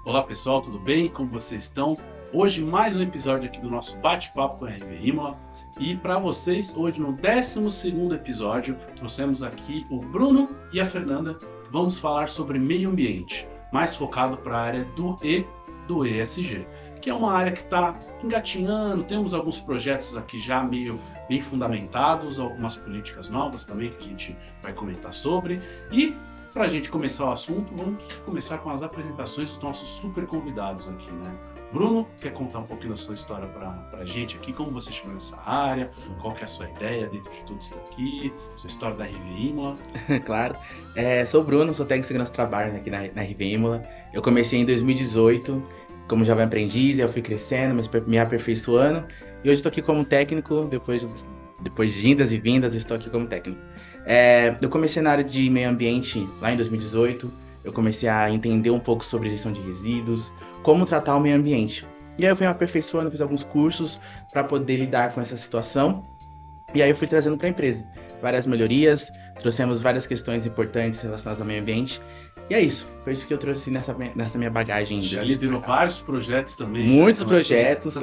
Olá pessoal, tudo bem? Como vocês estão? Hoje mais um episódio aqui do nosso bate-papo com a RV Imola. E para vocês, hoje no 12º episódio, trouxemos aqui o Bruno e a Fernanda. Vamos falar sobre meio ambiente, mais focado para a área do ESG, que é uma área que está engatinhando. Temos alguns projetos aqui já meio bem fundamentados, algumas políticas novas também que a gente vai comentar sobre. E para a gente começar o assunto, vamos começar com as apresentações dos nossos super convidados aqui, né? Bruno, quer contar um pouquinho da sua história para a gente aqui? Como você chegou nessa área? Qual que é a sua ideia dentro de tudo isso aqui? Sua história da RV Imola? Claro. Sou o Bruno, sou técnico de segurança do trabalho aqui na RV Imola. Eu comecei em 2018 como jovem aprendiz, eu fui crescendo, me aperfeiçoando. E hoje estou aqui como técnico, depois de indas e vindas, estou aqui como técnico. Eu comecei na área de meio ambiente lá em 2018. Eu comecei a entender um pouco sobre gestão de resíduos, como tratar o meio ambiente. E aí eu fui me aperfeiçoando, fiz alguns cursos para poder lidar com essa situação. E aí eu fui trazendo para a empresa várias melhorias, trouxemos várias questões importantes relacionadas ao meio ambiente. E é isso, foi isso que eu trouxe nessa minha bagagem. Já liderou vários projetos também. Muitos projetos.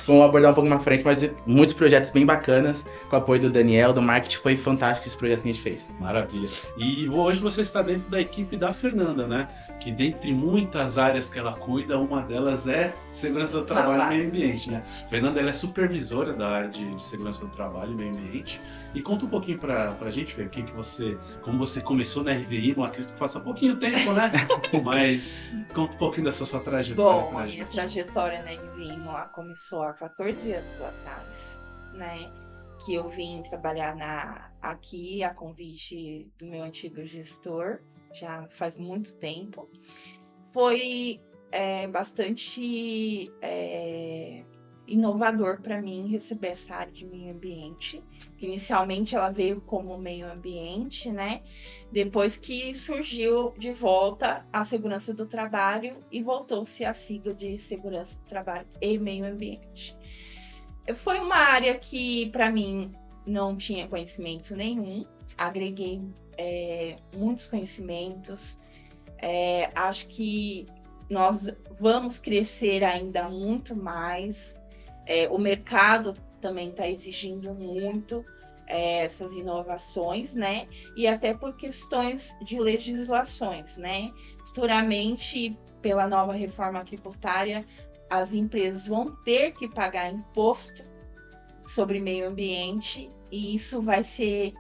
Vamos abordar um pouco mais frente, mas muitos projetos bem bacanas, com o apoio do Daniel, do marketing. Foi fantástico esse projeto que a gente fez. Maravilha. E hoje você está dentro da equipe da Fernanda, né? Que dentre muitas áreas que ela cuida, uma delas é segurança do trabalho e meio ambiente, né? Fernanda, ela é supervisora da área de segurança do trabalho e meio ambiente. E conta um pouquinho pra gente ver como você começou na RV Imola. Acredito que faça pouquinho tempo, né? Mas conta um pouquinho dessa sua trajetória. Bom, a minha trajetória na RV Imola começou há 14 anos atrás, né? Que eu vim trabalhar aqui a convite do meu antigo gestor, já faz muito tempo. Foi bastante inovador para mim receber essa área de meio ambiente. Inicialmente ela veio como meio ambiente, né? Depois que surgiu de volta a segurança do trabalho e voltou-se a sigla de segurança do trabalho e meio ambiente. Foi uma área que para mim não tinha conhecimento nenhum, agreguei muitos conhecimentos, acho que nós vamos crescer ainda muito mais. O mercado também está exigindo muito essas inovações, né? E até por questões de legislações, né? Futuramente, pela nova reforma tributária, as empresas vão ter que pagar imposto sobre meio ambiente e isso vai ser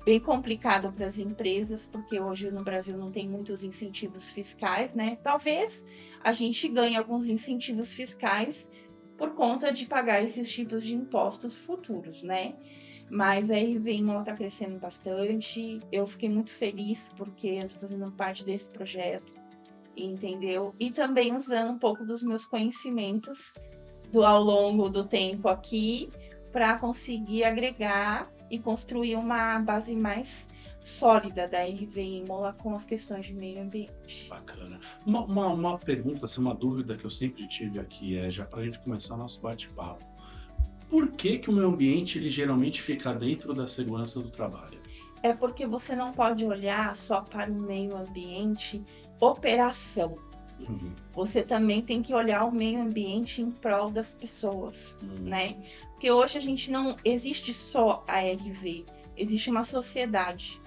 bem complicado para as empresas, porque hoje no Brasil não tem muitos incentivos fiscais, né? Talvez a gente ganhe alguns incentivos fiscais por conta de pagar esses tipos de impostos futuros, né? Mas a RV Imola está crescendo bastante. Eu fiquei muito feliz porque eu estou fazendo parte desse projeto, entendeu? E também usando um pouco dos meus conhecimentos ao longo do tempo aqui para conseguir agregar e construir uma base mais sólida da RV Imola com as questões de meio ambiente. Bacana. Uma pergunta, assim, uma dúvida que eu sempre tive aqui já para a gente começar nosso bate-papo. Por que o meio ambiente ele geralmente fica dentro da segurança do trabalho? É porque você não pode olhar só para o meio ambiente operação. Você também tem que olhar o meio ambiente em prol das pessoas, né? Porque hoje a gente não existe só a RV, existe uma sociedade.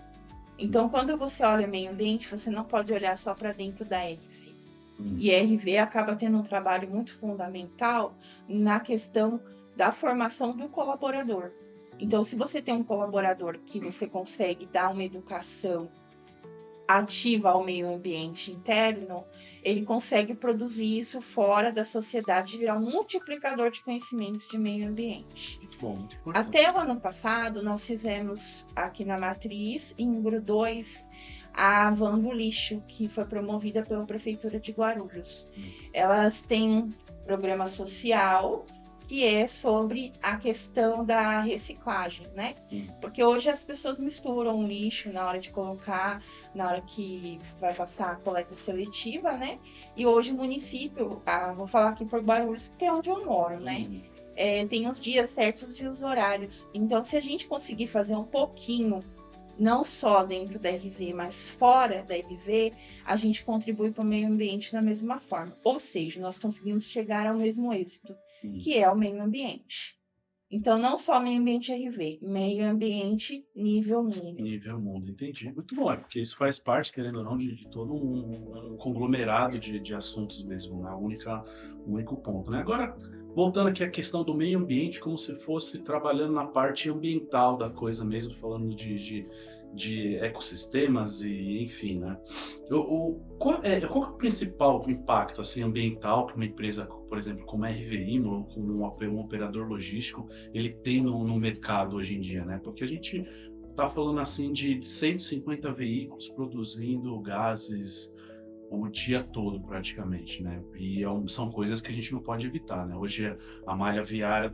Então, quando você olha meio ambiente, você não pode olhar só para dentro da RV. E a RV acaba tendo um trabalho muito fundamental na questão da formação do colaborador. Então, se você tem um colaborador que você consegue dar uma educação ativa ao meio ambiente interno, ele consegue produzir isso fora da sociedade e virar um multiplicador de conhecimento de meio ambiente. Muito bom, muito importante. Até o ano passado, nós fizemos aqui na Matriz, em Gru 2, a Van do Lixo, que foi promovida pela Prefeitura de Guarulhos. Elas têm um programa social que é sobre a questão da reciclagem, né? Porque hoje as pessoas misturam o lixo na hora de colocar, na hora que vai passar a coleta seletiva, né? E hoje o município, vou falar aqui por Guarulhos, que é onde eu moro, né? Tem os dias certos e os horários. Então, se a gente conseguir fazer um pouquinho não só dentro da RV, mas fora da RV, a gente contribui para o meio ambiente da mesma forma. Ou seja, nós conseguimos chegar ao mesmo êxito, que é o meio ambiente. Então, não só meio ambiente RV, meio ambiente nível mundo. Nível mundo, entendi. Muito bom, porque isso faz parte, querendo ou não, de todo um conglomerado de assuntos mesmo, né? O único ponto, né? Agora, voltando aqui à questão do meio ambiente, como se fosse trabalhando na parte ambiental da coisa mesmo, falando de ecossistemas e enfim, né? Qual é o principal impacto assim, ambiental que uma empresa, por exemplo, como a RV Imola, como um operador logístico, ele tem no mercado hoje em dia, né? Porque a gente está falando assim de 150 veículos produzindo gases o dia todo praticamente, né? E são coisas que a gente não pode evitar, né? Hoje a malha viária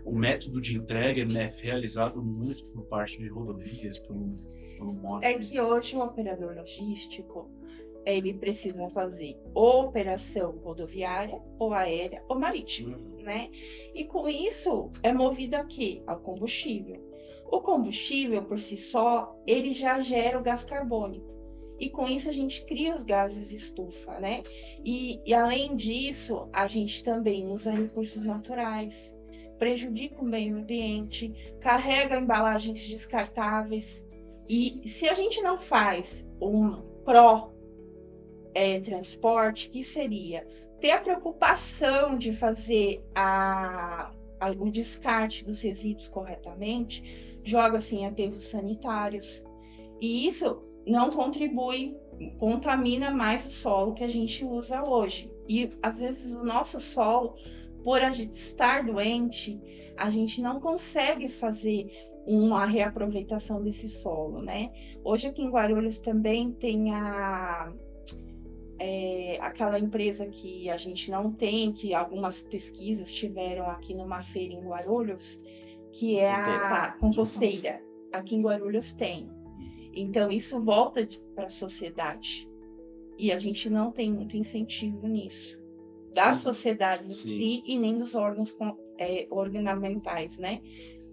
o método de entrega é realizado muito por parte de rodovias, pelo modo. É que hoje o operador logístico, ele precisa fazer ou operação rodoviária, ou aérea, ou marítima, né? E com isso é movido a quê? Ao combustível. O combustível, por si só, ele já gera o gás carbônico. E com isso a gente cria os gases estufa, né? E além disso, a gente também usa recursos naturais, prejudica o meio ambiente, carrega embalagens descartáveis. E se a gente não faz um transporte, que seria ter a preocupação de fazer o descarte dos resíduos corretamente, joga-se em aterros sanitários. E isso não contribui, contamina mais o solo que a gente usa hoje. E às vezes o nosso solo, por a gente estar doente, a gente não consegue fazer uma reaproveitação desse solo, né? Hoje aqui em Guarulhos também tem aquela empresa que a gente não tem, que algumas pesquisas tiveram aqui numa feira em Guarulhos, que é a composteira. Aqui em Guarulhos tem. Então isso volta para a sociedade. E a gente não tem muito incentivo nisso. Da sociedade em si e nem dos órgãos ornamentais, né?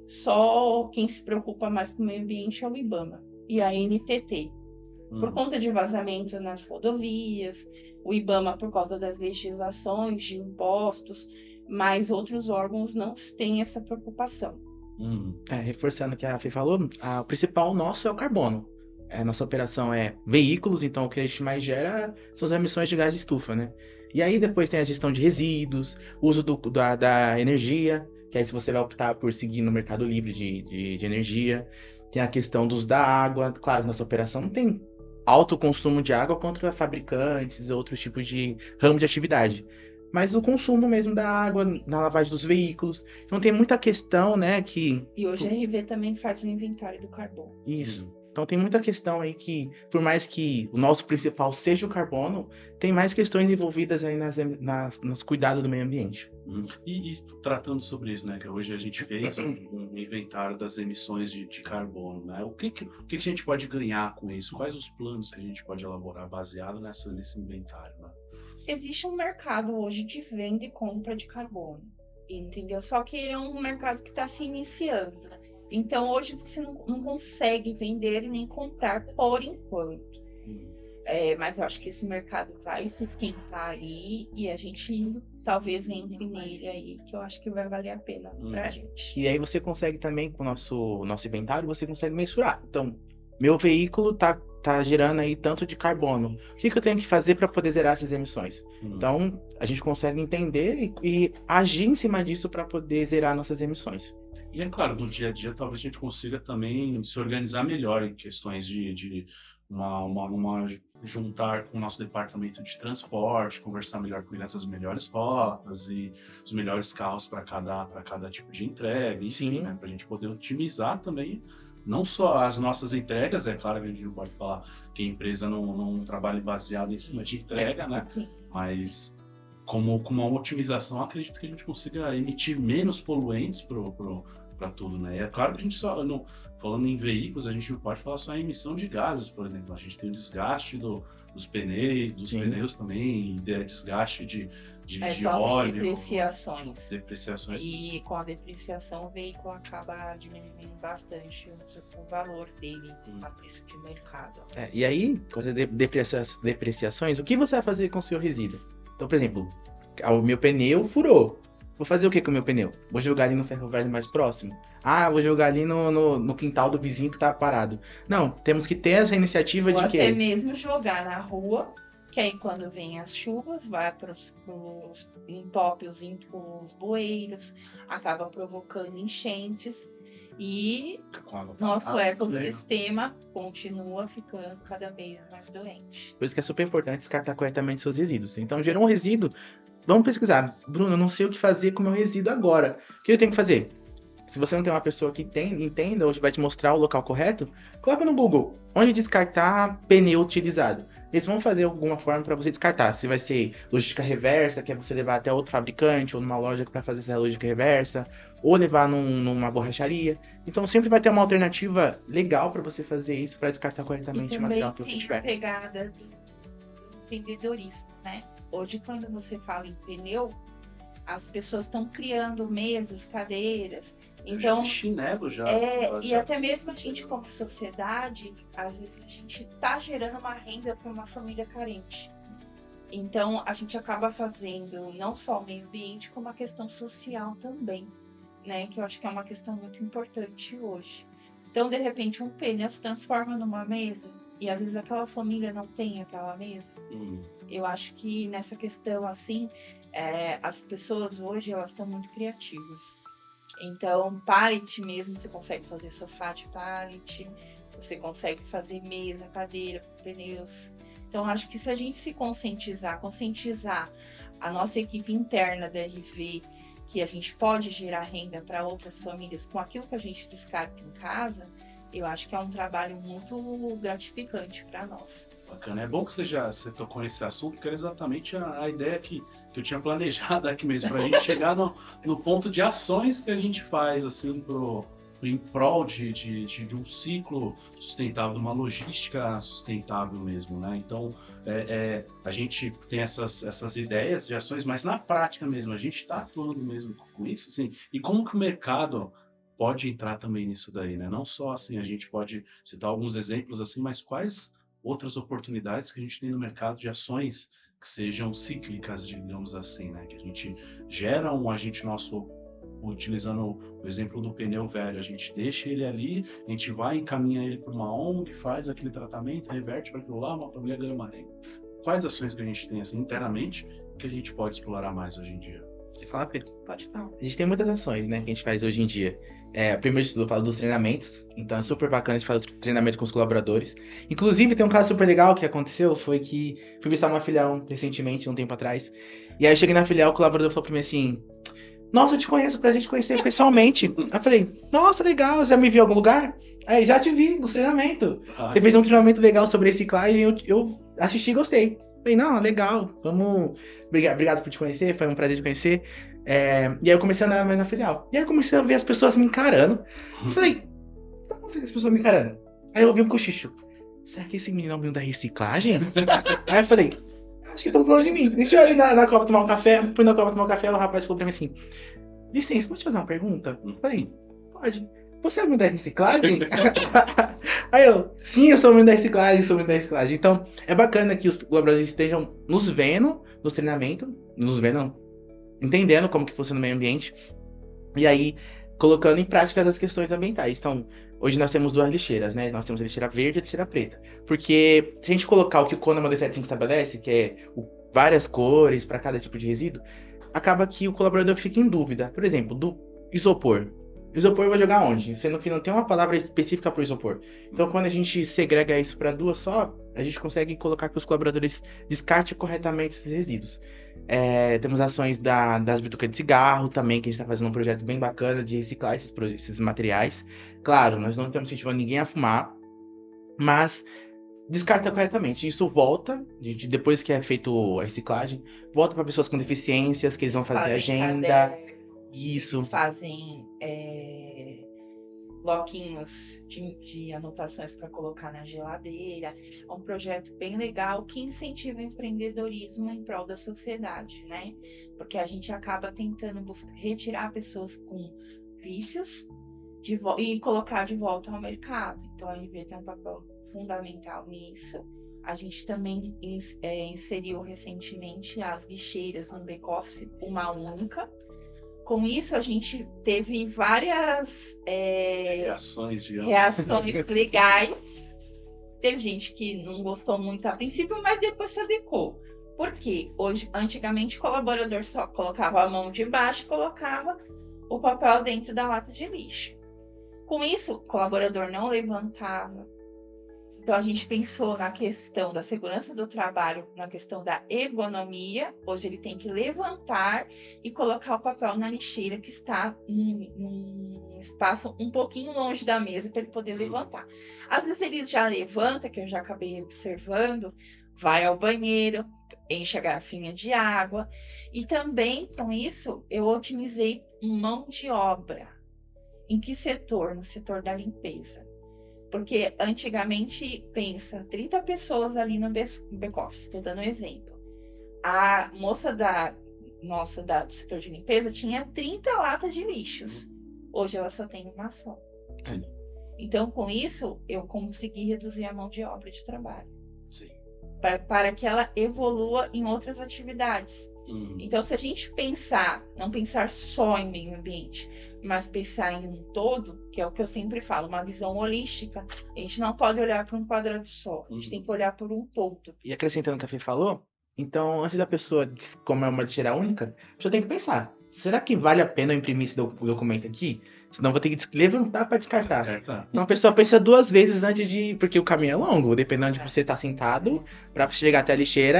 Só quem se preocupa mais com o meio ambiente é o IBAMA e a NTT. Por conta de vazamento nas rodovias, o IBAMA por causa das legislações de impostos, mas outros órgãos não têm essa preocupação. Reforçando o que a Fê falou, o principal nosso é o carbono. Nossa operação é veículos, então o que a gente mais gera são as emissões de gás de estufa, né? E aí depois tem a gestão de resíduos, uso da energia, que aí se você vai optar por seguir no mercado livre de energia. Tem a questão dos da água. Claro, nossa operação não tem alto consumo de água contra fabricantes, outros tipos de ramo de atividade. Mas o consumo mesmo da água, na lavagem dos veículos. Então tem muita questão, né, que... E hoje a RV também faz o inventário do carbono. Isso. Então tem muita questão aí que, por mais que o nosso principal seja o carbono, tem mais questões envolvidas aí nos cuidados do meio ambiente. E tratando sobre isso, né, que hoje a gente fez um inventário das emissões de carbono, né? O que a gente pode ganhar com isso? Quais os planos que a gente pode elaborar baseado nesse inventário, né? Existe um mercado hoje de venda e compra de carbono, entendeu? Só que ele é um mercado que está se iniciando, né? Então, hoje você não consegue vender e nem comprar por enquanto. Mas eu acho que esse mercado vai se esquentar aí e a gente talvez entre nele aí, que eu acho que vai valer a pena pra gente. E aí você consegue também, com o nosso inventário, você consegue mensurar. Então, meu veículo tá gerando aí tanto de carbono. O que eu tenho que fazer para poder zerar essas emissões? Então, a gente consegue entender e agir em cima disso para poder zerar nossas emissões. E é claro, no dia a dia talvez a gente consiga também se organizar melhor em questões de juntar com o nosso departamento de transporte, conversar melhor com ele essas melhores rotas e os melhores carros para cada tipo de entrega, enfim, né, para a gente poder otimizar também não só as nossas entregas, é claro que a gente não pode falar que a empresa não trabalha baseada em cima de entrega, né? Mas como uma otimização, acredito que a gente consiga emitir menos poluentes para para tudo, né? E é claro que a gente falando em veículos, a gente não pode falar só em emissão de gases, por exemplo. A gente tem o desgaste dos pneus também, desgaste de só óleo. Depreciações. Depreciações. E com a depreciação, o veículo acaba diminuindo bastante o valor dele a preço de mercado. E aí, com as depreciações, o que você vai fazer com o seu resíduo? Então, por exemplo, o meu pneu furou. Vou fazer o que com o meu pneu? Vou jogar ali no ferro velho mais próximo? Vou jogar ali no quintal do vizinho que tá parado. Não, temos que ter essa iniciativa Ou de até mesmo jogar na rua, que aí quando vem as chuvas, vai entope os bueiros, acaba provocando enchentes e nosso ecossistema continua ficando cada vez mais doente. Por isso que é super importante descartar corretamente seus resíduos. Então, gerou um resíduo, vamos pesquisar. Bruno, eu não sei o que fazer com o meu resíduo agora. O que eu tenho que fazer? Se você não tem uma pessoa que entenda ou vai te mostrar o local correto, coloca no Google onde descartar pneu utilizado. Eles vão fazer alguma forma para você descartar. Se vai ser logística reversa, que é você levar até outro fabricante ou numa loja para fazer essa logística reversa, ou levar numa borracharia. Então sempre vai ter uma alternativa legal para você fazer isso, para descartar corretamente o material que você tiver. E também tem a pegada do empreendedorismo, né? Hoje, quando você fala em pneu, as pessoas estão criando mesas, cadeiras. Então, chinelo já. E até mesmo a gente, como sociedade, às vezes a gente está gerando uma renda para uma família carente. Então, a gente acaba fazendo não só o meio ambiente, como a questão social também, né? Que eu acho que é uma questão muito importante hoje. Então, de repente, um pneu se transforma numa mesa e às vezes aquela família não tem aquela mesa. Eu acho que nessa questão, assim, as pessoas hoje, elas estão muito criativas. Então, pallet mesmo, você consegue fazer sofá de pallet, você consegue fazer mesa, cadeira, pneus. Então, acho que se a gente se conscientizar a nossa equipe interna da RV, que a gente pode gerar renda para outras famílias com aquilo que a gente descarta em casa, eu acho que é um trabalho muito gratificante para nós. Bacana. É bom que você tocou nesse assunto, porque era exatamente a ideia que eu tinha planejado aqui mesmo, para a gente chegar no ponto de ações que a gente faz assim em prol de um ciclo sustentável, de uma logística sustentável mesmo, né? Então, a gente tem essas ideias de ações, mas na prática mesmo, a gente está atuando mesmo com isso, assim, e como que o mercado pode entrar também nisso daí, né? Não só assim, a gente pode citar alguns exemplos assim, mas quais outras oportunidades que a gente tem no mercado de ações que sejam cíclicas, digamos assim, né? Que a gente gera um agente nosso, utilizando o exemplo do pneu velho, a gente deixa ele ali, a gente vai, encaminha ele para uma ONG, faz aquele tratamento, reverte para aquilo lá, uma família ganha uma renda. Quais ações que a gente tem assim internamente que a gente pode explorar mais hoje em dia? Quer falar, Pedro? Pode falar. A gente tem muitas ações, né, que a gente faz hoje em dia. Primeiro de tudo, eu falo dos treinamentos. Então é super bacana a gente fazer treinamento com os colaboradores. Inclusive, tem um caso super legal que aconteceu, foi que fui visitar uma filial recentemente, um tempo atrás. E aí eu cheguei na filial, o colaborador falou pra mim assim: nossa, eu te conheço, pra gente conhecer pessoalmente. Eu falei: nossa, legal, você já me viu em algum lugar? Aí, já te vi nos treinamentos. Você fez um treinamento legal sobre reciclagem, eu assisti e gostei. Falei: não, legal, vamos... Obrigado por te conhecer, foi um prazer te conhecer. E aí eu comecei a andar mais na filial. E aí eu comecei a ver as pessoas me encarando. Eu falei: o que tá acontecendo com as pessoas me encarando? Aí eu ouvi um cochicho: será que esse menino é o menino da reciclagem? Aí eu falei: acho que estão falando de mim. Deixa eu ir na Copa tomar um café. Fui na Copa tomar um café, o rapaz falou pra mim assim: licença, pode te fazer uma pergunta? Eu falei: pode. Você é o menino da reciclagem? Aí eu: sim, eu sou o menino da reciclagem, Então, é bacana que os colaboradores estejam nos vendo, nos treinamentos, entendendo como que funciona o meio ambiente, e aí colocando em prática as questões ambientais. Então, hoje nós temos duas lixeiras, né? Nós temos a lixeira verde e a lixeira preta. Porque se a gente colocar o que o CONAMA 275 estabelece, que é várias cores para cada tipo de resíduo, acaba que o colaborador fica em dúvida. Por exemplo, do isopor. Isopor eu vou jogar onde? Sendo que não tem uma palavra específica para o isopor. Então, quando a gente segrega isso para duas só, a gente consegue colocar que os colaboradores descartem corretamente esses resíduos. Temos ações das bitucas de cigarro também, que a gente está fazendo um projeto bem bacana de reciclar esses materiais. Claro, nós não estamos incentivando ninguém a fumar, mas descarta corretamente. Isso volta, depois que é feito a reciclagem, volta para pessoas com deficiências, que eles vão fazer agenda. Isso. Eles fazem bloquinhos de anotações para colocar na geladeira. É um projeto bem legal que incentiva o empreendedorismo em prol da sociedade, né? Porque a gente acaba tentando retirar pessoas com vícios e colocar de volta ao mercado. Então a RV tem um papel fundamental nisso. A gente também inseriu recentemente as lixeiras no back-office, uma única. Com isso, a gente teve várias reações legais. Teve gente que não gostou muito a princípio, mas depois se adequou. Por quê? Antigamente, o colaborador só colocava a mão de baixo e colocava o papel dentro da lata de lixo. Com isso, o colaborador não levantava. Então, a gente pensou na questão da segurança do trabalho, na questão da ergonomia. Hoje ele tem que levantar e colocar o papel na lixeira que está num espaço um pouquinho longe da mesa para ele poder levantar. Às vezes ele já levanta, que eu já acabei observando, vai ao banheiro, enche a garrafinha de água. E também, com isso, eu otimizei mão de obra. Em que setor? No setor da limpeza. Porque antigamente, pensa, 30 pessoas ali no back-office, estou dando um exemplo. A moça do setor de limpeza tinha 30 latas de lixos. Hoje ela só tem uma só. Sim. Então, com isso, eu consegui reduzir a mão de obra de trabalho. Sim. Para que ela evolua em outras atividades. Então, se a gente não pensar só em meio ambiente, mas pensar em um todo, que é o que eu sempre falo, uma visão holística, a gente não pode olhar para um quadrado só, a gente tem que olhar por um todo. E acrescentando o que a Fê falou, então, antes da pessoa, como é uma lixeira única, a pessoa tem que pensar, será que vale a pena eu imprimir esse documento aqui? Senão eu vou ter que levantar para descartar. Então a pessoa pensa 2 vezes antes de... Porque o caminho é longo, dependendo de onde você está sentado, para chegar até a lixeira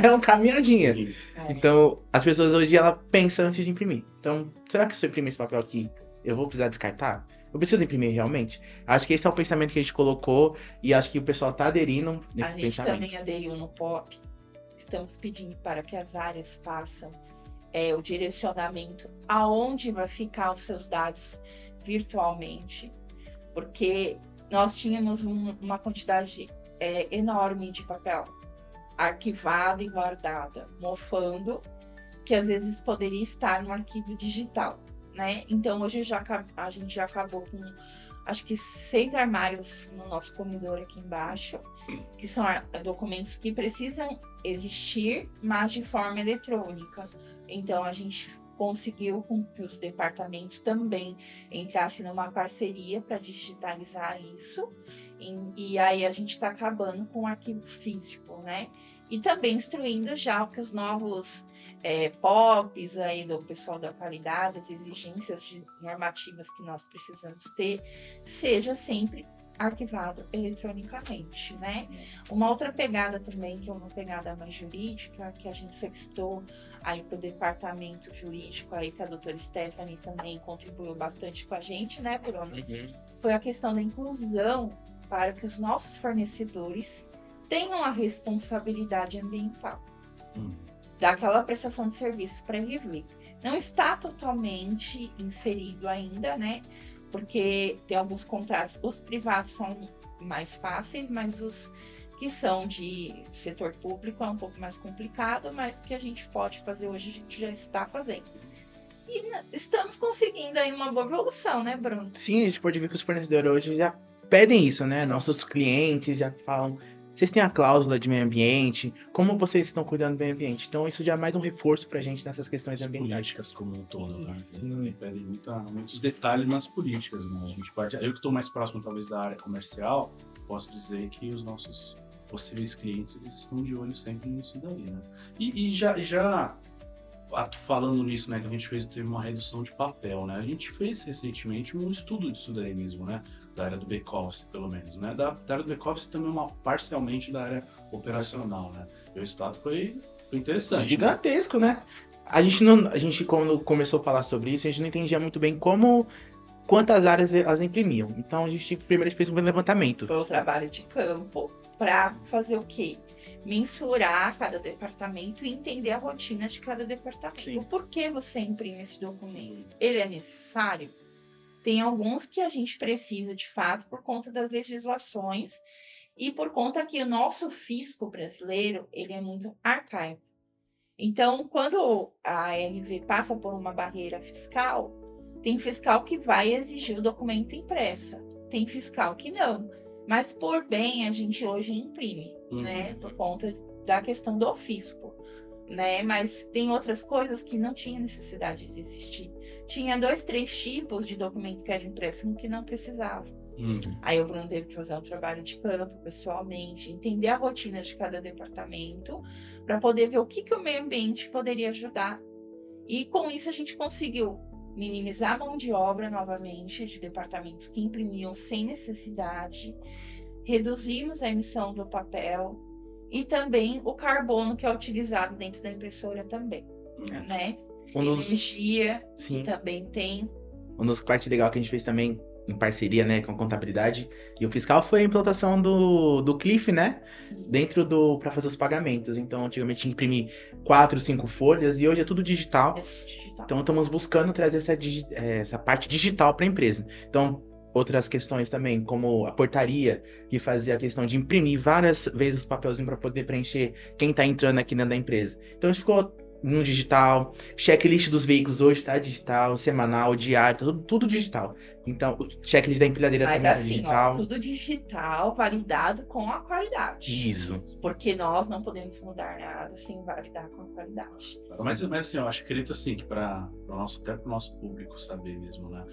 é um caminhadinha. Sim. Então, as pessoas hoje, ela pensa antes de imprimir. Então, será que se eu imprimir esse papel aqui, eu vou precisar descartar? Eu preciso imprimir realmente? Acho que esse é o pensamento que a gente colocou e acho que o pessoal está aderindo nesse pensamento. A gente também aderiu no POP. Estamos pedindo para que as áreas façam o direcionamento aonde vai ficar os seus dados virtualmente, porque nós tínhamos uma quantidade enorme de papel arquivada e guardada, mofando, que às vezes poderia estar no arquivo digital, né? Então hoje a gente já acabou com acho que 6 armários no nosso comedor aqui embaixo, que são documentos que precisam existir, mas de forma eletrônica. Então, a gente conseguiu com que os departamentos também entrassem numa parceria para digitalizar isso. E aí, a gente está acabando com o arquivo físico, né? E também instruindo já que os novos POPs aí do pessoal da qualidade, as exigências normativas que nós precisamos ter, seja sempre arquivado eletronicamente, né? Uma outra pegada também, que é uma pegada mais jurídica, que a gente solicitou aí para o departamento jurídico, aí que a doutora Stephanie também contribuiu bastante com a gente, né, Bruno? Foi a questão da inclusão para que os nossos fornecedores tenham a responsabilidade ambiental daquela prestação de serviço para RV. Não está totalmente inserido ainda, né? Porque tem alguns contratos, os privados são mais fáceis, mas os que são de setor público é um pouco mais complicado, mas o que a gente pode fazer hoje, a gente já está fazendo. E estamos conseguindo aí uma boa evolução, né, Bruno? Sim, a gente pode ver que os fornecedores hoje já pedem isso, né? Nossos clientes já falam, vocês têm a cláusula de meio ambiente, como vocês estão cuidando do meio ambiente? Então isso já é mais um reforço pra gente nessas questões ambientais. Políticas como um todo, né? Eles também pedem muitos detalhes nas políticas, né? Eu que estou mais próximo talvez da área comercial, posso dizer que os nossos possíveis clientes, eles estão de olho sempre nisso daí, né? E já falando nisso, né, que a gente teve uma redução de papel, né? A gente fez recentemente um estudo disso daí mesmo, né? Da área do back-office, pelo menos, né? Da área do back-office também parcialmente da área operacional, né? E o resultado foi interessante. Gigantesco, né? A gente, quando começou a falar sobre isso, a gente não entendia muito bem quantas áreas elas imprimiam. Então, primeiro a gente fez um levantamento. Foi o trabalho de campo para fazer o quê? Mensurar cada departamento e entender a rotina de cada departamento. Sim. Por que você imprime esse documento? Ele é necessário? tem alguns que a gente precisa, de fato, por conta das legislações e por conta que o nosso fisco brasileiro, ele é muito arcaico. Então, quando a ARV passa por uma barreira fiscal, tem fiscal que vai exigir o documento impresso, tem fiscal que não. Mas, por bem, a gente hoje imprime, né? Por conta da questão do fisco, né? Mas tem outras coisas que não tinha necessidade de existir. Tinha 2, 3 tipos de documento que era impresso que não precisava. Aí o Bruno teve que fazer um trabalho de campo, pessoalmente, entender a rotina de cada departamento, para poder ver o que o meio ambiente poderia ajudar. E com isso a gente conseguiu minimizar a mão de obra novamente de departamentos que imprimiam sem necessidade, reduzimos a emissão do papel e também o carbono que é utilizado dentro da impressora também, né? Energia, que também tem. Uma das partes legais que a gente fez também em parceria, né, com a contabilidade e o fiscal foi a implantação do Cliff, né, dentro para fazer os pagamentos. Então, antigamente tinha que imprimir 4, 5 folhas e hoje é tudo digital. Então, estamos buscando trazer essa parte digital para a empresa. Então, outras questões também, como a portaria, que fazia a questão de imprimir várias vezes os papelzinhos para poder preencher quem está entrando aqui dentro da empresa. Então, isso ficou no digital, checklist dos veículos hoje tá digital, semanal, diário, tudo digital. Então, o checklist da empilhadeira também tá digital. Ó, tudo digital, validado com a qualidade. Isso. Porque nós não podemos mudar nada sem validar com a qualidade. Mas assim, eu acredito assim, que até pro nosso público saber mesmo, né?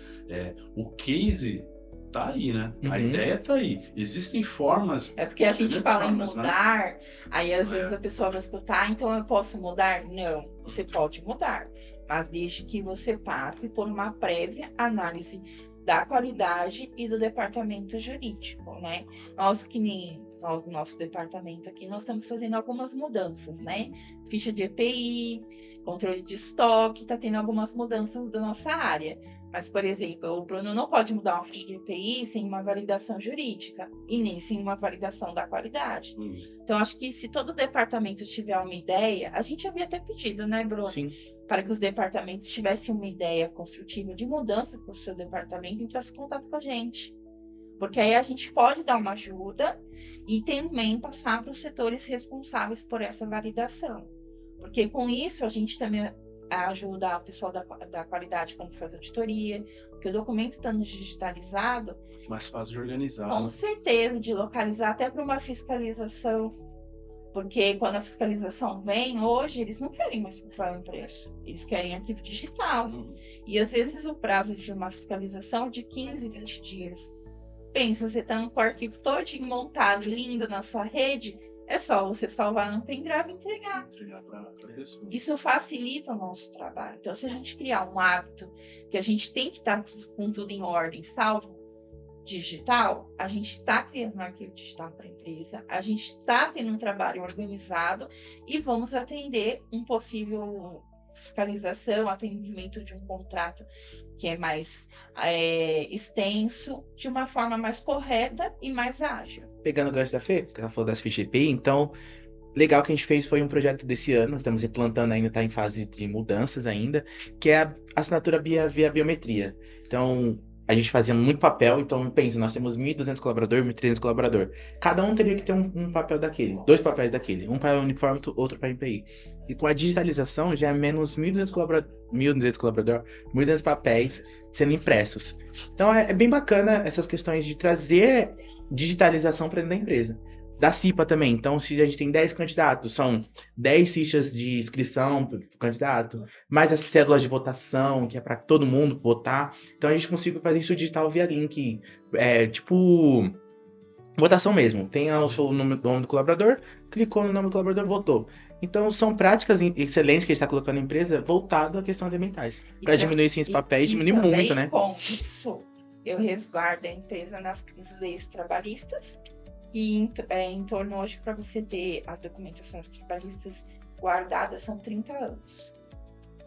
O case tá aí, né? A ideia tá aí. Existem formas. É porque a gente fala em mudar, né? Aí às vezes a pessoa vai escutar, então eu posso mudar? Não, você pode mudar, mas desde que você passe por uma prévia análise da qualidade e do departamento jurídico, né? Nós, que nem nós, no nosso departamento aqui, nós estamos fazendo algumas mudanças, né? Ficha de EPI, controle de estoque, tá tendo algumas mudanças da nossa área. Mas, por exemplo, o Bruno não pode mudar uma ficha de EPI sem uma validação jurídica e nem sem uma validação da qualidade. Então, acho que se todo departamento tiver uma ideia, a gente havia até pedido, né, Bruno? Sim. Para que os departamentos tivessem uma ideia construtiva de mudança para o seu departamento, entrasse em contato com a gente. Porque aí a gente pode dar uma ajuda e também passar para os setores responsáveis por essa validação. Porque com isso a gente também ajuda o pessoal da qualidade quando faz auditoria, porque o documento estando digitalizado, mais fácil de organizar. Com certeza, de localizar até para uma fiscalização. Porque quando a fiscalização vem, hoje, eles não querem mais papel impresso. Eles querem arquivo digital. E às vezes o prazo de uma fiscalização é de 15, 20 dias. Pensa, você está com o arquivo todinho montado, lindo na sua rede, é só você salvar no pendrive e entregar. Isso facilita o nosso trabalho. Então, se a gente criar um hábito que a gente tem que estar com tudo em ordem, salvo digital, a gente está criando um arquivo digital para a empresa, a gente está tendo um trabalho organizado e vamos atender um possível fiscalização, atendimento de um contrato que é mais extenso, de uma forma mais correta e mais ágil. Pegando o gancho da Fê, que ela falou das fichas EPI, então, legal que a gente fez foi um projeto desse ano, estamos implantando ainda, está em fase de mudanças ainda, que é a assinatura via biometria. Então, a gente fazia muito papel, então pensa, nós temos 1.200 colaboradores, 1.300 colaboradores. Cada um teria que ter um papel daquele, 2 papéis daquele, um para o uniforme, outro para a EPI. E com a digitalização já é menos 1.200 colaboradores, 1.200 papéis sendo impressos. Então é bem bacana essas questões de trazer digitalização para dentro da empresa. Da CIPA também, então se a gente tem 10 candidatos, são 10 fichas de inscrição para o candidato, mais as cédulas de votação, que é para todo mundo votar. Então a gente consegue fazer isso digital via link, tipo votação mesmo. Tem o seu nome do colaborador, clicou no nome do colaborador, votou. Então são práticas excelentes que a gente está colocando na empresa voltado a questões ambientais. Para diminuir esses papéis, diminuir muito, né? Com isso, eu resguardo a empresa nas leis trabalhistas, que em torno hoje, para você ter as documentações trabalhistas guardadas, são 30 anos.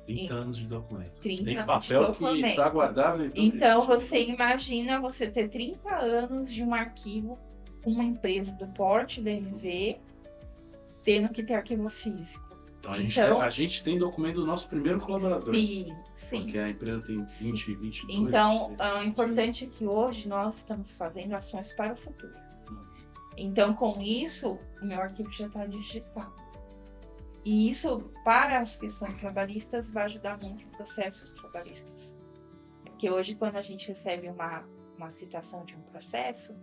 30 anos de documento. 30 tem anos papel de documento. Que está guardado. Então, você imagina você ter 30 anos de um arquivo, uma empresa do porte da RV, tendo que ter arquivo físico. Então a gente tem documento do nosso primeiro colaborador. Sim. Porque a empresa tem 22. Então, o importante é que hoje nós estamos fazendo ações para o futuro. Então, com isso, o meu arquivo já está digitado. E isso, para as questões trabalhistas, vai ajudar muito em processos trabalhistas. Porque hoje, quando a gente recebe uma citação de um processo,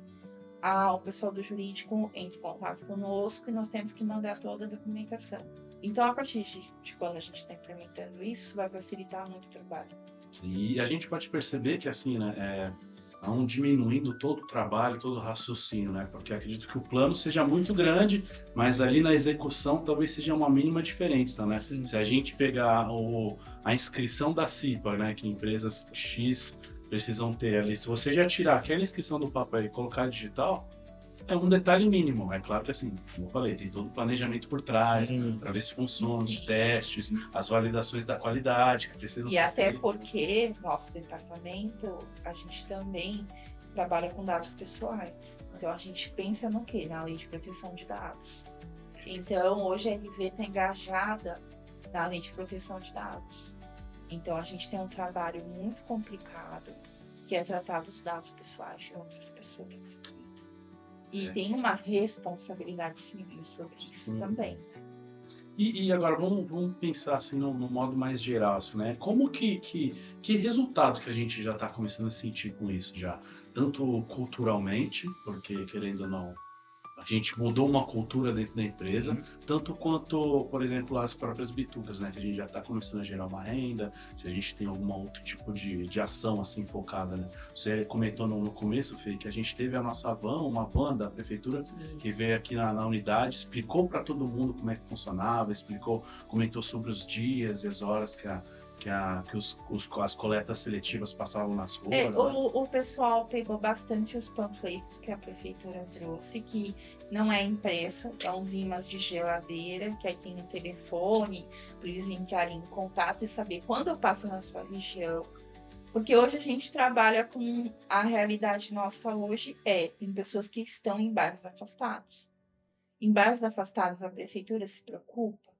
o pessoal do jurídico entra em contato conosco e nós temos que mandar toda a documentação. Então, a partir de quando a gente está implementando isso, vai facilitar muito o trabalho. Sim, e a gente pode perceber que, assim, né, vão diminuindo todo o trabalho, todo o raciocínio, né? Porque acredito que o plano seja muito grande, mas ali na execução talvez seja uma mínima diferença, né? Sim. Se a gente pegar a inscrição da CIPA, né, que empresas X precisam ter ali, se você já tirar aquela inscrição do papel e colocar digital, é um detalhe mínimo. É claro que, assim, como eu falei, tem todo o planejamento por trás, para ver se funciona, os testes, as validações da qualidade que precisam ser até feitas. Porque nosso departamento, a gente também trabalha com dados pessoais. Então, a gente pensa no quê? Na lei de proteção de dados. Então, hoje a RV está engajada na lei de proteção de dados. Então, a gente tem um trabalho muito complicado, que é tratar dos dados pessoais de outras pessoas. E tem uma responsabilidade civil sobre isso também. E agora, vamos pensar assim no modo mais geral, assim, né? Como que resultado que a gente já está começando a sentir com isso já? Tanto culturalmente, porque querendo ou não, a gente mudou uma cultura dentro da empresa, tanto quanto, por exemplo, as próprias bitucas, né? Que a gente já está começando a gerar uma renda, se a gente tem algum outro tipo de ação assim focada, né? Você comentou no começo, Fê, que a gente teve a nossa uma van da prefeitura que veio aqui na unidade, explicou para todo mundo como é que funcionava, comentou sobre os dias e as horas que as coletas seletivas passavam nas ruas. Né? O pessoal pegou bastante os panfletos que a prefeitura trouxe, que não é impresso, é uns ímãs de geladeira, que aí tem um telefone, para eles entrarem em contato e saber quando eu passo na sua região. Porque hoje a gente trabalha com a realidade nossa hoje tem pessoas que estão em bairros afastados. Em bairros afastados a prefeitura se preocupa?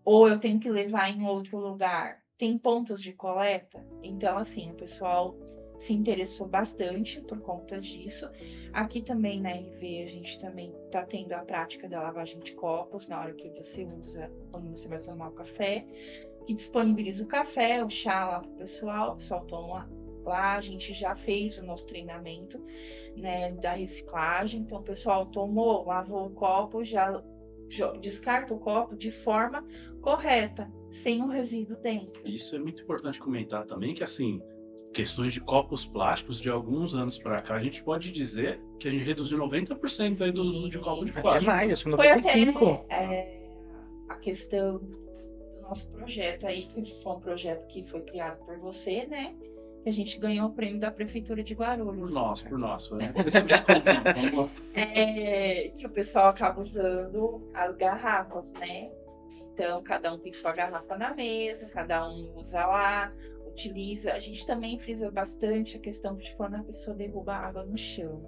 Ou eu tenho que levar em outro lugar? Tem pontos de coleta? Então, assim, o pessoal se interessou bastante por conta disso. Aqui também na RV a gente também está tendo a prática da lavagem de copos na hora que você usa, quando você vai tomar o café, que disponibiliza o café, o chá lá para o pessoal toma lá. A gente já fez o nosso treinamento, né, da reciclagem. Então, o pessoal tomou, lavou o copo, já descarta o copo de forma correta, sem o resíduo dentro. Isso é muito importante comentar também, que assim, questões de copos plásticos de alguns anos para cá, a gente pode dizer que a gente reduziu 90% aí do uso de copo de plástico. Até mais, acho que Foi 95%. até a questão do nosso projeto aí, que foi um projeto que foi criado por você, né? Que a gente ganhou o prêmio da Prefeitura de Guarulhos. Por nosso, né? Que o pessoal acaba usando as garrafas, né? Então, cada um tem sua garrafa na mesa, cada um usa lá, utiliza. A gente também frisa bastante a questão de quando a pessoa derruba água no chão,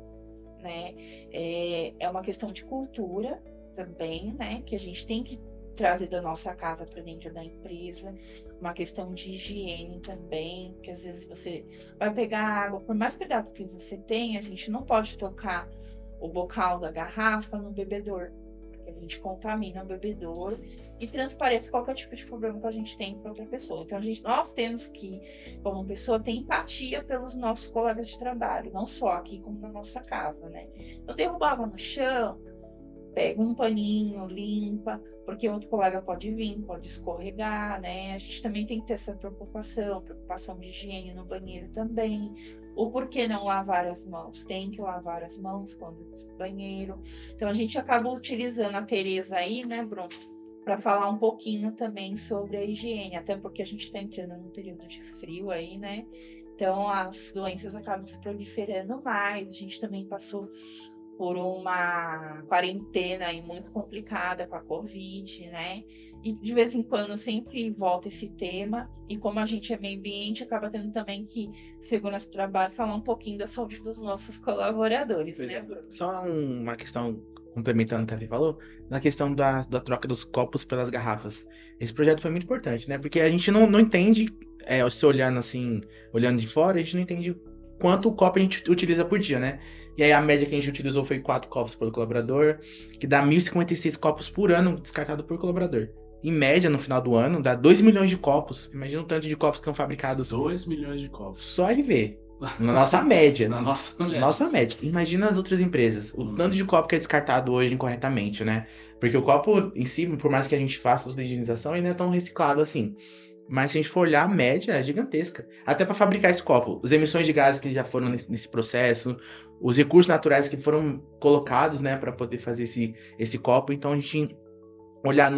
né? É uma questão de cultura também, né? Que a gente tem que trazer da nossa casa para dentro da empresa. Uma questão de higiene também, que às vezes você vai pegar água, por mais cuidado que você tenha, a gente não pode tocar o bocal da garrafa no bebedor, porque a gente contamina o bebedor e transparece qualquer tipo de problema que a gente tem para outra pessoa. Então nós temos que, como pessoa, ter empatia pelos nossos colegas de trabalho, não só aqui como na nossa casa, né? Então derrubar água no chão, pega um paninho, limpa, porque outro colega pode vir, pode escorregar, né? A gente também tem que ter essa preocupação de higiene no banheiro também. O porquê não lavar as mãos? Tem que lavar as mãos quando usa o banheiro. Então a gente acaba utilizando a Tereza aí, né, Bruno, para falar um pouquinho também sobre a higiene, até porque a gente está entrando num período de frio aí, né? Então as doenças acabam se proliferando mais. A gente também passou por uma quarentena aí muito complicada com a Covid, né? E de vez em quando sempre volta esse tema. E como a gente é meio ambiente, acaba tendo também que, segurança do trabalho, falar um pouquinho da saúde dos nossos colaboradores, né? Só uma questão complementando o que a Fê falou, na questão da troca dos copos pelas garrafas. Esse projeto foi muito importante, né? Porque a gente não entende, se olhando assim, olhando de fora, a gente não entende quanto copo a gente utiliza por dia, né? E aí a média que a gente utilizou foi 4 copos por colaborador, que dá 1.056 copos por ano descartado por colaborador. Em média, no final do ano, dá 2 milhões de copos. Imagina o tanto de copos que são fabricados 2 milhões de copos. só RV. Na nossa média. Na nossa média. Nossa média. Imagina as outras empresas. O tanto de copo que é descartado hoje incorretamente, né? Porque o copo em si, por mais que a gente faça a higienização, ele não é tão reciclado assim. Mas se a gente for olhar, a média é gigantesca. Até para fabricar esse copo. As emissões de gases que já foram nesse processo, os recursos naturais que foram colocados, né, para poder fazer esse copo. Então a gente olhar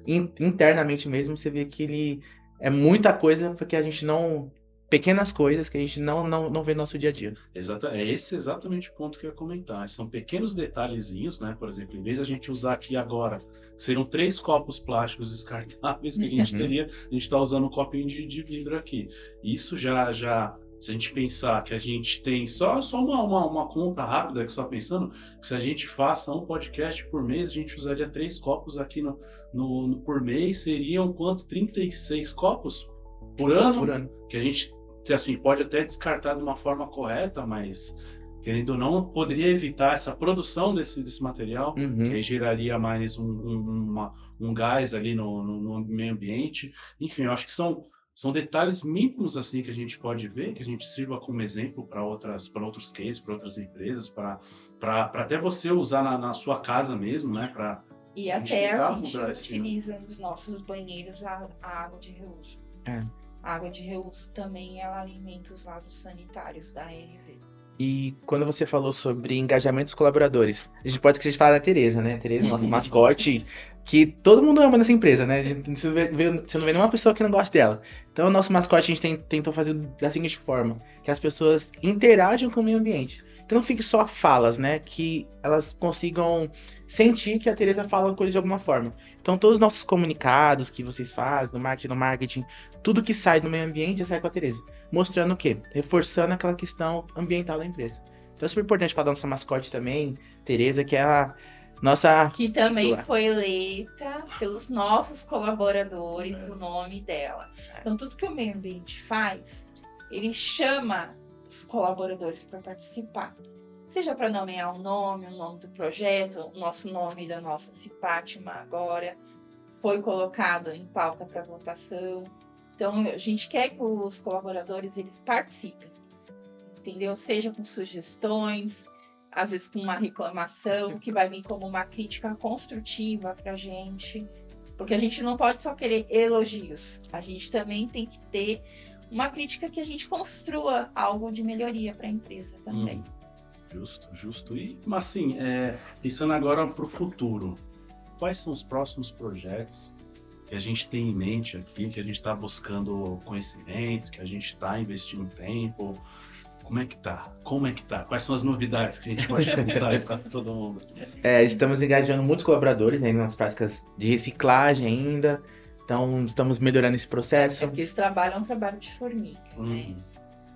internamente mesmo, você vê que ele é muita coisa porque a gente não. Pequenas coisas que a gente não vê no nosso dia a dia. É esse exatamente o ponto que eu ia comentar. São pequenos detalhezinhos, né? Por exemplo, em vez de a gente usar aqui agora, seriam 3 copos plásticos descartáveis que a gente teria, a gente está usando um copinho de vidro aqui. Isso já, se a gente pensar que a gente tem só uma conta rápida, que só pensando, que se a gente faça um podcast por mês, a gente usaria 3 copos aqui por mês, seriam quanto? 36 copos por ano? Por ano. Que a gente assim, pode até descartar de uma forma correta, mas querendo ou não, poderia evitar essa produção desse material, que aí geraria mais um gás ali no meio ambiente. Enfim, eu acho que são detalhes mínimos assim que a gente pode ver, que a gente sirva como exemplo para outros cases, para outras empresas, para até você usar na sua casa mesmo, né? E até a gente utiliza nos nossos banheiros a água de reuso. A água de reuso também ela alimenta os vasos sanitários da RV. E quando você falou sobre engajamento dos colaboradores, a gente pode esquecer de falar da Tereza, né? Tereza, nosso mascote, que todo mundo ama nessa empresa, né? Você não vê nenhuma pessoa que não gosta dela. Então, o nosso mascote a gente tentou fazer da seguinte forma, que as pessoas interajam com o meio ambiente. Que não fique só falas, né? Que elas consigam sentir que a Tereza fala coisa de alguma forma. Então, todos os nossos comunicados que vocês fazem no marketing, tudo que sai do meio ambiente sai com a Tereza. Mostrando o quê? Reforçando aquela questão ambiental da empresa. Então, é super importante para a nossa mascote também, Tereza, que é a nossa... Que também foi eleita pelos nossos colaboradores, o nome dela. Então, tudo que o meio ambiente faz, ele chama os colaboradores para participar. Seja para nomear o nome do projeto, o nosso nome da nossa Cipátima agora foi colocado em pauta para votação. Então, a gente quer que os colaboradores eles participem, entendeu? Seja com sugestões, às vezes com uma reclamação, que vai vir como uma crítica construtiva para a gente, porque a gente não pode só querer elogios, a gente também tem que ter uma crítica que a gente construa algo de melhoria para a empresa também. Justo. Mas assim, pensando agora para o futuro, quais são os próximos projetos que a gente tem em mente aqui, que a gente está buscando conhecimento, que a gente está investindo tempo? Como é que tá? Quais são as novidades que a gente pode contar aí para todo mundo? Estamos engajando muitos colaboradores ainda nas práticas de reciclagem ainda. Então, estamos melhorando esse processo. Porque esse trabalho é um trabalho de formiga, né?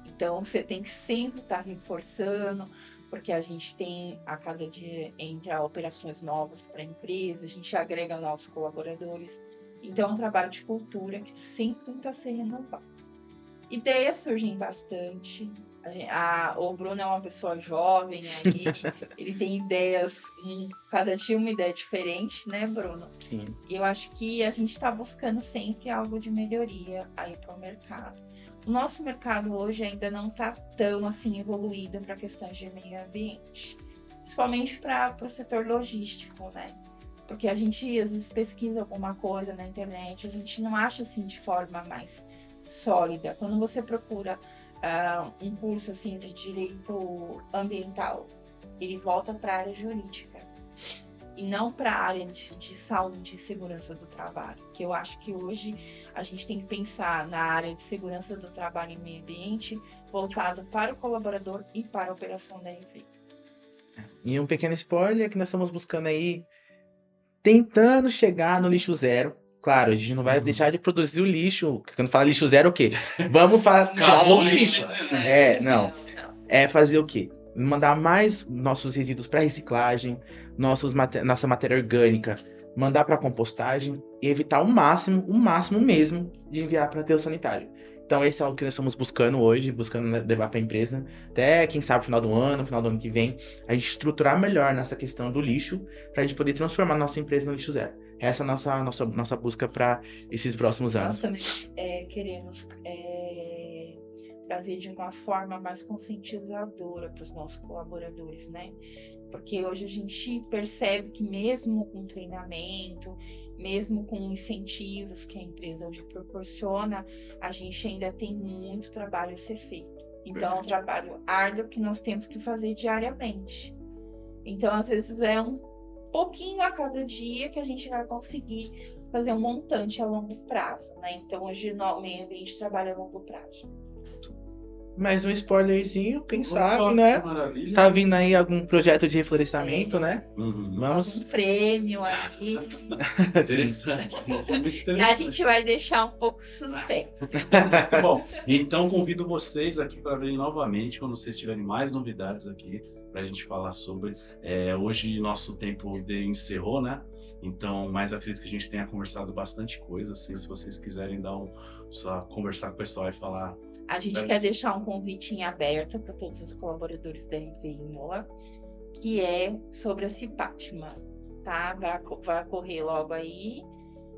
Então, você tem que sempre estar reforçando, porque a gente tem, a cada dia, entra operações novas para a empresa, a gente agrega novos colaboradores. Então, é um trabalho de cultura que sempre tem que estar se renovando. Ideias surgem bastante. O Bruno é uma pessoa jovem aí, ele tem ideias, cada dia uma ideia diferente, né, Bruno? Sim. E eu acho que a gente está buscando sempre algo de melhoria aí para o mercado. O nosso mercado hoje ainda não está tão assim evoluído para questões de meio ambiente, principalmente para o setor logístico, né? Porque a gente às vezes pesquisa alguma coisa na internet, a gente não acha assim de forma mais sólida. Quando você procura um curso assim de direito ambiental, ele volta para a área jurídica e não para a área de saúde e segurança do trabalho, que eu acho que hoje a gente tem que pensar na área de segurança do trabalho e meio ambiente voltado para o colaborador e para a operação da RV. E um pequeno spoiler que nós estamos buscando aí, tentando chegar no lixo zero. Claro, a gente não vai deixar de produzir o lixo. Quando fala lixo zero, o quê? Vamos tirar o lixo. Não. É fazer o quê? mandar mais nossos resíduos para reciclagem, nossa matéria orgânica, mandar para compostagem e evitar o máximo mesmo de enviar para aterro sanitário. Então esse é o que nós estamos buscando hoje, buscando levar para a empresa, até quem sabe final do ano que vem, a gente estruturar melhor nessa questão do lixo, para a gente poder transformar nossa empresa no lixo zero. Essa é a nossa busca para esses próximos anos. Nós também queremos trazer de uma forma mais conscientizadora para os nossos colaboradores, né? Porque hoje a gente percebe que mesmo com treinamento, mesmo com incentivos que a empresa hoje proporciona, a gente ainda tem muito trabalho a ser feito. Então, é um trabalho árduo que nós temos que fazer diariamente. Então, às vezes, é um pouquinho a cada dia que a gente vai conseguir fazer um montante a longo prazo, né? Então, hoje o meio ambiente trabalha a longo prazo. Mais um spoilerzinho, quem sabe, né? Maravilha. Tá vindo aí algum projeto de reflorestamento, né? Vamos um prêmio aqui. Interessante. Muito interessante. A gente vai deixar um pouco suspenso. Muito bom. Então convido vocês aqui para verem novamente quando vocês tiverem mais novidades aqui para a gente falar sobre. Hoje nosso tempo encerrou, né? Então, mas acredito que a gente tenha conversado bastante coisa. Assim, se vocês quiserem só conversar com o pessoal e falar. A gente quer deixar um convite em aberto para todos os colaboradores da RV Imola, que é sobre a Cipatma, tá? Vai ocorrer logo aí,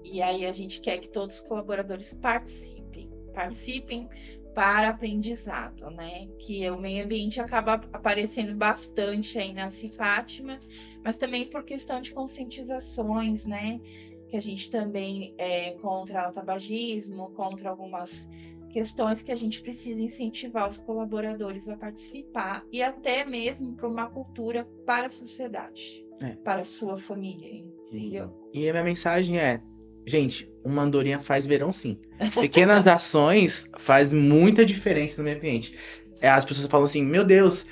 e aí a gente quer que todos os colaboradores participem para aprendizado, né? Que o meio ambiente acaba aparecendo bastante aí na Cipatma, mas também por questão de conscientizações, né? Que a gente também é contra o tabagismo, contra algumas questões que a gente precisa incentivar os colaboradores a participar e até mesmo para uma cultura para a sociedade, para a sua família, entendeu? E a minha mensagem é, gente, uma andorinha faz verão sim. Pequenas ações faz muita diferença no meio ambiente. As pessoas falam assim, meu Deus,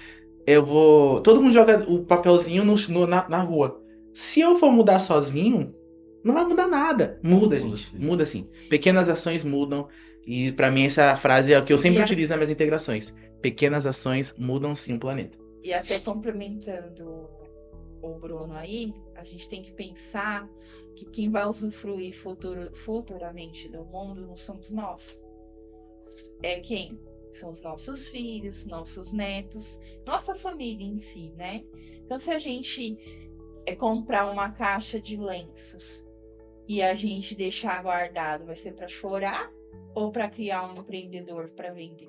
todo mundo joga o papelzinho na rua. Se eu for mudar sozinho, não vai mudar nada. Muda, gente. Muda sim. Pequenas ações mudam. E pra mim essa frase é o que eu sempre utilizo nas minhas integrações. Pequenas ações mudam sim o planeta. E até complementando o Bruno aí, a gente tem que pensar que quem vai usufruir futuramente do mundo não somos nós. É quem? São os nossos filhos, nossos netos, nossa família em si, né? Então se a gente comprar uma caixa de lenços e a gente deixar guardado, vai ser para chorar ou para criar um empreendedor para vender?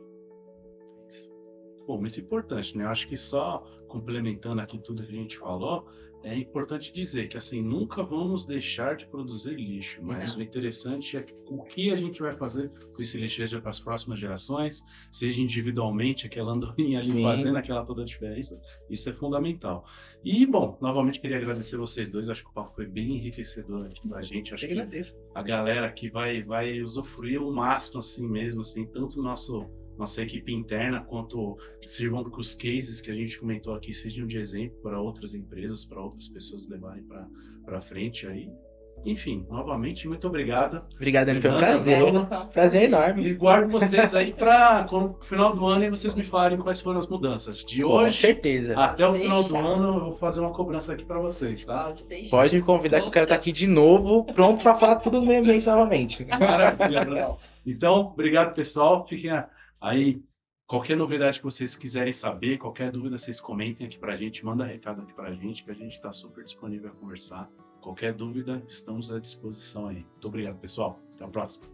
Pô, muito importante, né? Eu acho que só complementando aqui tudo que a gente falou, é importante dizer que assim, nunca vamos deixar de produzir lixo, mas o interessante é o que a gente vai fazer com esse lixo para as próximas gerações, seja individualmente, aquela andorinha ali fazendo aquela toda a diferença, isso é fundamental. E, bom, novamente queria agradecer vocês dois, acho que o papo foi bem enriquecedor aqui pra gente, acho que a galera aqui vai usufruir o máximo assim mesmo, assim, tanto nossa equipe interna, quanto sirvam que os cases que a gente comentou aqui sejam de exemplo para outras empresas, para outras pessoas levarem para frente aí. Enfim, novamente, muito obrigado. Obrigado, Dani, foi um prazer. Prazer enorme. E guardo vocês aí para no final do ano e vocês me falarem quais foram as mudanças. De hoje, com certeza. Até o final do ano, eu vou fazer uma cobrança aqui para vocês, tá? Pode me convidar que eu quero estar aqui de novo, pronto para falar tudo do meio ambiente novamente. Maravilha, Bruno. Então, obrigado, pessoal. Fiquem aí, qualquer novidade que vocês quiserem saber, qualquer dúvida, vocês comentem aqui pra gente, manda recado aqui pra gente, que a gente tá super disponível a conversar. Qualquer dúvida, estamos à disposição aí. Muito obrigado, pessoal. Até a próxima.